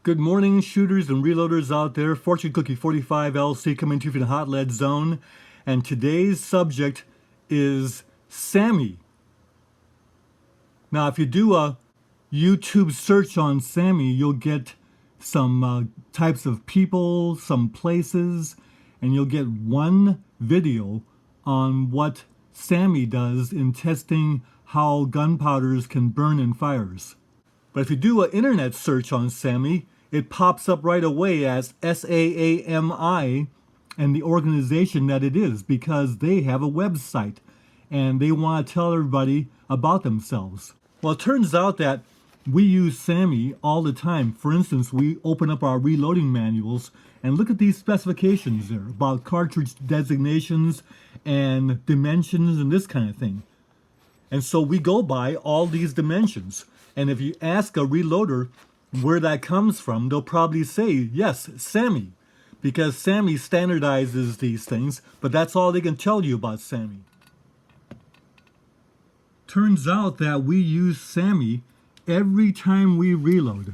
Good morning, shooters and reloaders out there. Fortune Cookie 45 LC coming to you from the hot lead zone. And today's subject is SAAMI. Now, if you do a YouTube search on SAAMI, you'll get some types of people, some places, and you'll get one video on what SAAMI does in testing how gunpowders can burn in fires. But if you do an internet search on SAAMI, it pops up right away as SAAMI and the organization that it is, because they have a website and they want to tell everybody about themselves. Well, it turns out that we use SAAMI all the time. For instance, we open up our reloading manuals and look at these specifications there about cartridge designations and dimensions and this kind of thing. And so we go by all these dimensions. And if you ask a reloader where that comes from, they'll probably say, yes, SAAMI, because SAAMI standardizes these things, but that's all they can tell you about SAAMI. Turns out that we use SAAMI every time we reload.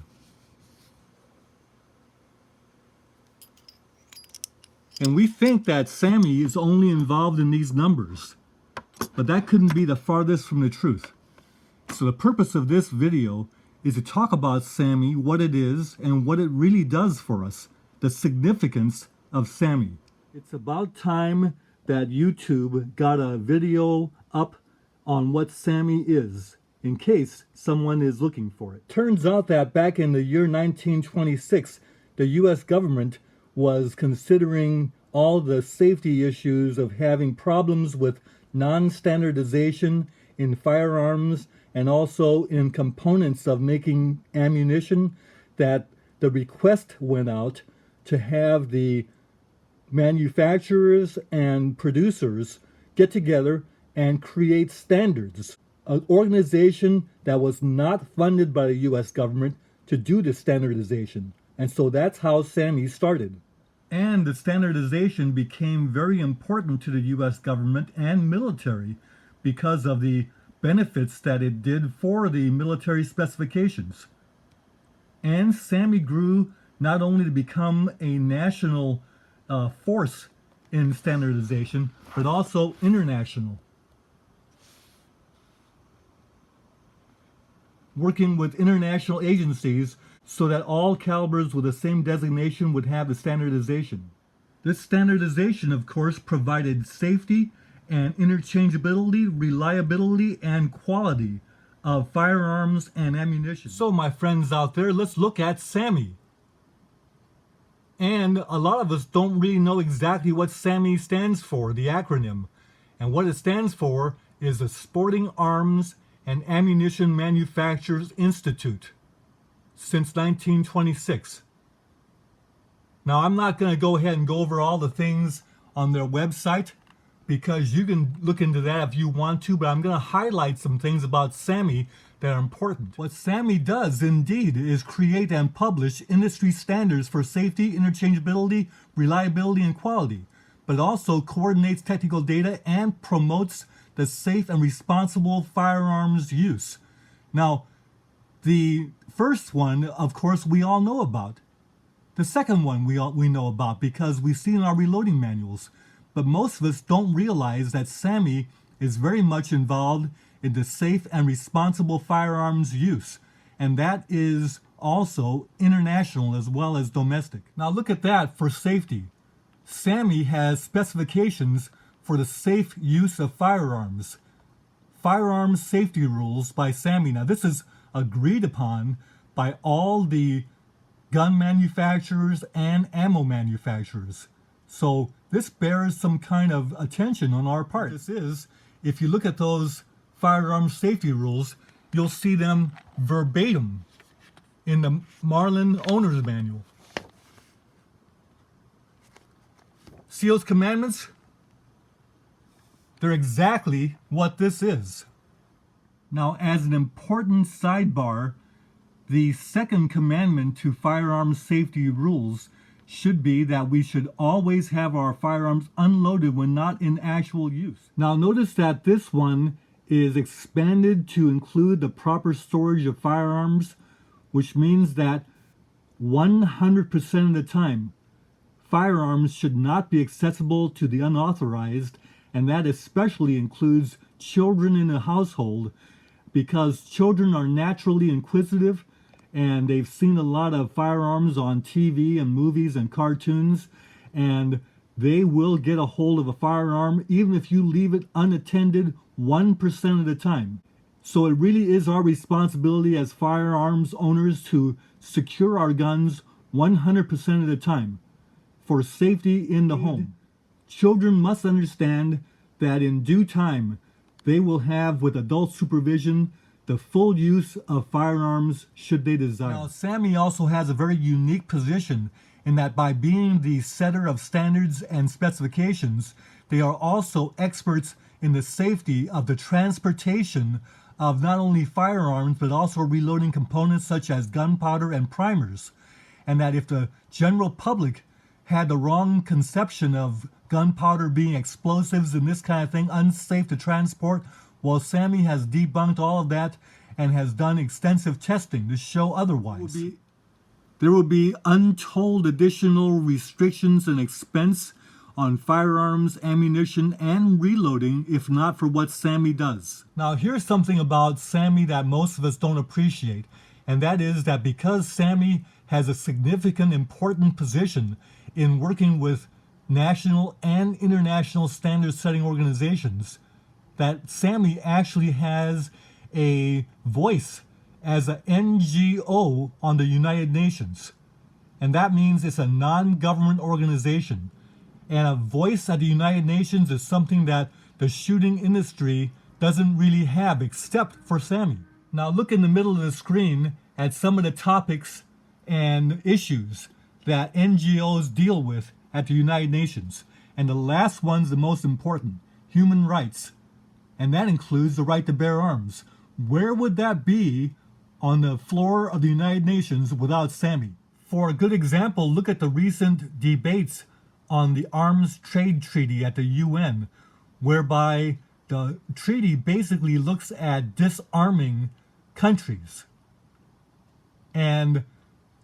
And we think that SAAMI is only involved in these numbers, but that couldn't be the farthest from the truth. So the purpose of this video is to talk about SAAMI, what it is, and what it really does for us, the significance of SAAMI. It's about time that YouTube got a video up on what SAAMI is, in case someone is looking for it. Turns out that back in the year 1926, the US government was considering all the safety issues of having problems with non-standardization in firearms and also in components of making ammunition, that the request went out to have the manufacturers and producers get together and create standards. An organization that was not funded by the US government to do the standardization. And so that's how SAAMI started. And the standardization became very important to the US government and military because of the benefits that it did for the military specifications. And SAAMI grew not only to become a national force in standardization, but also international. Working with international agencies so that all calibers with the same designation would have the standardization. This standardization, of course, provided safety and interchangeability, reliability, and quality of firearms and ammunition. So my friends out there, let's look at SAAMI. And a lot of us don't really know exactly what SAAMI stands for, the acronym. And what it stands for is the Sporting Arms and Ammunition Manufacturers Institute, since 1926. Now, I'm not going to go ahead and go over all the things on their website, because you can look into that if you want to, but I'm going to highlight some things about SAAMI that are important. What SAAMI does, indeed, is create and publish industry standards for safety, interchangeability, reliability, and quality, but also coordinates technical data and promotes the safe and responsible firearms use. Now, the first one, of course, we all know about. The second one we know about because we see in our reloading manuals. But most of us don't realize that SAAMI is very much involved in the safe and responsible firearms use. And that is also international as well as domestic. Now look at that for safety. SAAMI has specifications for the safe use of firearms. Firearms safety rules by SAAMI. Now this is agreed upon by all the gun manufacturers and ammo manufacturers. So this bears some kind of attention on our part. This is, if you look at those firearms safety rules, you'll see them verbatim in the Marlin Owner's Manual. See those commandments? They're exactly what this is. Now, as an important sidebar, the second commandment to firearms safety rules should be that we should always have our firearms unloaded when not in actual use. Now notice that this one is expanded to include the proper storage of firearms, which means that 100% of the time, firearms should not be accessible to the unauthorized, and that especially includes children in a household, because children are naturally inquisitive and they've seen a lot of firearms on TV and movies and cartoons, and they will get a hold of a firearm even if you leave it unattended 1% of the time. So it really is our responsibility as firearms owners to secure our guns 100% of the time for safety in the home. Children must understand that in due time they will have, with adult supervision, the full use of firearms should they desire. Now, SAAMI also has a very unique position in that by being the setter of standards and specifications, they are also experts in the safety of the transportation of not only firearms but also reloading components such as gunpowder and primers. And that if the general public had the wrong conception of gunpowder being explosives and this kind of thing, unsafe to transport, well, SAAMI has debunked all of that and has done extensive testing to show otherwise. There will be untold additional restrictions and expense on firearms, ammunition, and reloading if not for what SAAMI does. Now, here's something about SAAMI that most of us don't appreciate, and that is that because SAAMI has a significant, important position in working with national and international standard-setting organizations, that SAAMI actually has a voice as an NGO on the United Nations. And that means it's a non-government organization. And a voice at the United Nations is something that the shooting industry doesn't really have except for SAAMI. Now look in the middle of the screen at some of the topics and issues that NGOs deal with at the United Nations. And the last one's the most important: human rights. And that includes the right to bear arms. Where would that be on the floor of the United Nations without SAAMI? For a good example, look at the recent debates on the Arms Trade Treaty at the UN, whereby the treaty basically looks at disarming countries. And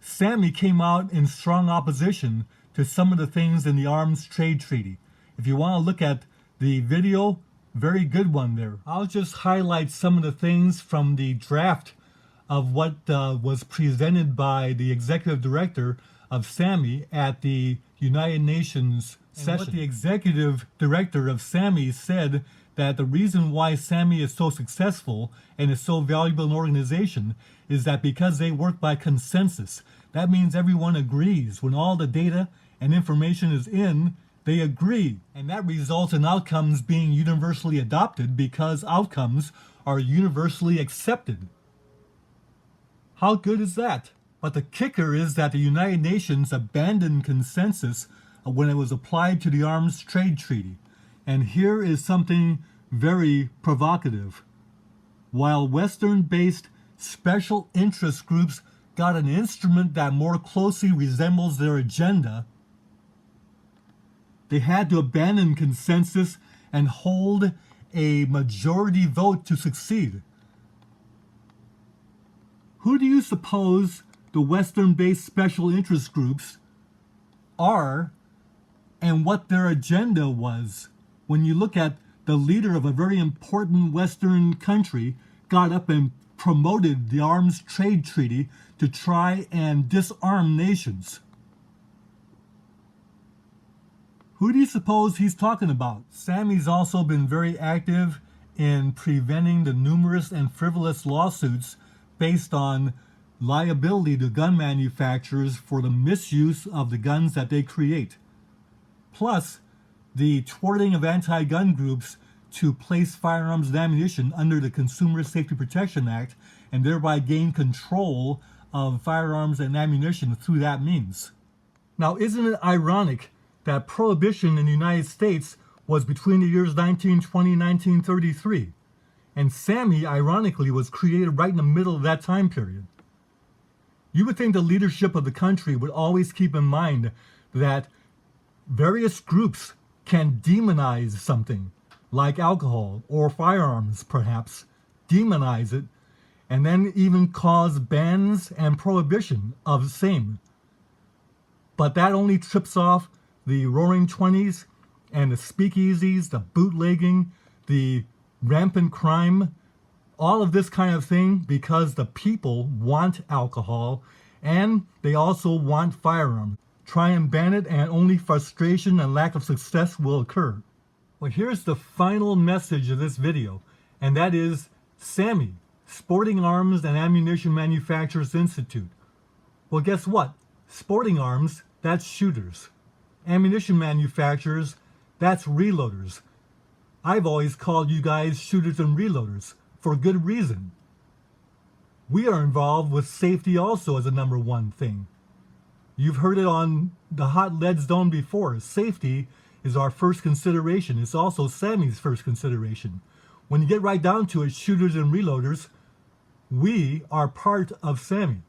SAAMI came out in strong opposition to some of the things in the Arms Trade Treaty. If you want to look at the video, very good one there. I'll just highlight some of the things from the draft of what was presented by the executive director of SAAMI at the United Nations session. What the executive director of SAAMI said, that the reason why SAAMI is so successful and is so valuable an organization is that because they work by consensus. That means everyone agrees. When all the data and information is in, they agree. And that results in outcomes being universally adopted because outcomes are universally accepted. How good is that? But the kicker is that the United Nations abandoned consensus when it was applied to the Arms Trade Treaty. And here is something very provocative. While Western-based special interest groups got an instrument that more closely resembles their agenda, they had to abandon consensus and hold a majority vote to succeed. Who do you suppose the Western-based special interest groups are and what their agenda was? When you look at the leader of a very important Western country got up and promoted the Arms Trade Treaty to try and disarm nations. Who do you suppose he's talking about? SAAMI's also been very active in preventing the numerous and frivolous lawsuits based on liability to gun manufacturers for the misuse of the guns that they create. Plus, the thwarting of anti-gun groups to place firearms and ammunition under the Consumer Safety Protection Act and thereby gain control of firearms and ammunition through that means. Now, isn't it ironic that prohibition in the United States was between the years 1920 and 1933? And SAAMI, ironically, was created right in the middle of that time period. You would think the leadership of the country would always keep in mind that various groups can demonize something, like alcohol or firearms perhaps, demonize it, and then even cause bans and prohibition of the same. But that only trips off the Roaring Twenties and the speakeasies, the bootlegging, the rampant crime, all of this kind of thing, because the people want alcohol and they also want firearms. Try and ban it and only frustration and lack of success will occur. Well, here's the final message of this video, and that is SAAMI, Sporting Arms and Ammunition Manufacturers Institute. Well, guess what? Sporting arms, that's shooters. Ammunition manufacturers, that's reloaders. I've always called you guys shooters and reloaders for good reason. We are involved with safety also as a number one thing. You've heard it on the Hot Lead Zone before. Safety is our first consideration. It's also SAAMI's first consideration. When you get right down to it, shooters and reloaders, we are part of SAAMI.